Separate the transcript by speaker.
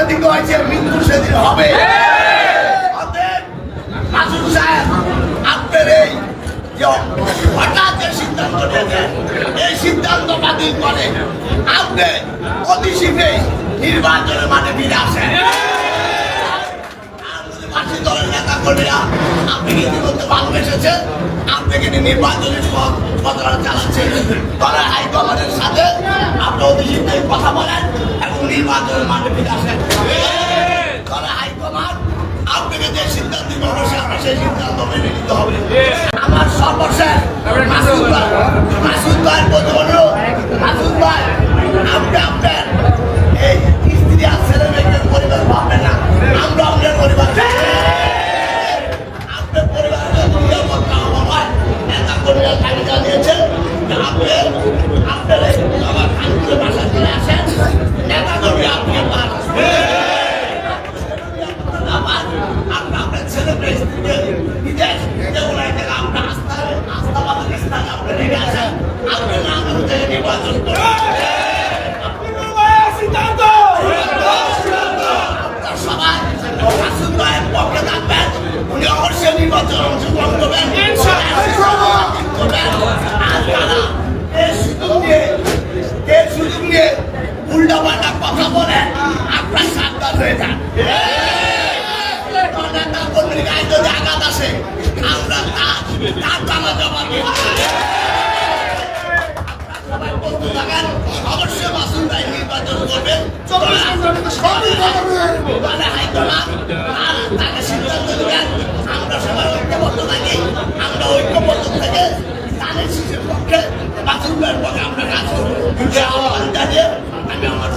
Speaker 1: প্রতিজ্ঞা হয়েছে মৃত্যু সেদিন হবে। অতএব মাসুদ সাহেব আপনার এই যে হঠাৎ সিদ্ধান্ত নিয়েছেন, এই সিদ্ধান্ত বাতিল করে আপনি অতি শীঘ্রই নির্বাচনের মাঠে ফিরে আসেন। পার্টি দলের নেতা কর্মীরা আপনাকে ইতিমধ্যে ভালোবেসেছেন, আপনাকে নির্বাচনের প্রচারণা চালাচ্ছেন। দলের হাইকমান্ডের সাথে আপনি অতি শীঘ্রই কথা বলেন এবং নির্বাচনের মাঠে ফিরে আসেন। দলের হাইকমান্ড আপনাকে যে সিদ্ধান্ত গ্রহণ সেই সিদ্ধান্ত মেনে নিতে হবে। আমার সর্বশেষ মাসুদ ভাইয়ের প্রতি অনুরোধ, মাসুদ ভাই আপনি আপনার এই স্ত্রী আর ছেলে মেয়েদের পরিবার ভাববেন না, আমরা আপনার পরিবার আপনার পরিবারের নিরাপত্তা আমার নেতা কর্মীরা তালিকা দিয়েছেন। আপনার আমার খানপুরে বাসা চলে আসেন, নেতা কর্মী আপনি আপনার ছেলে বিদেশ আপনার আস্থা বাদের স্থানে আপনি রেখে আসেন, আপনি না থেকে নির্বাচন করেন। নির্বাচন অংশগ্রহণ করবেন, সুযোগ নিয়ে উল্টা পাল্টা কথা বলে আপনার সাবধান হয়ে যান। যদি আঘাত আসে আমরা তার টানা জমা দিয়ে সবাই প্রস্তুত থাকেন। অবশ্যই মাসুদ ভাই নির্বাচন করবেন, তাকে সিদ্ধান্ত দেবেন। আমরা সবাই ঐক্যবদ্ধ থাকি, আমরা ঐক্যবদ্ধ থেকে তাদের শিশুর পক্ষে মাসুদ ভাইয়ের পক্ষে আমরা কাজ করবো। আমি আমার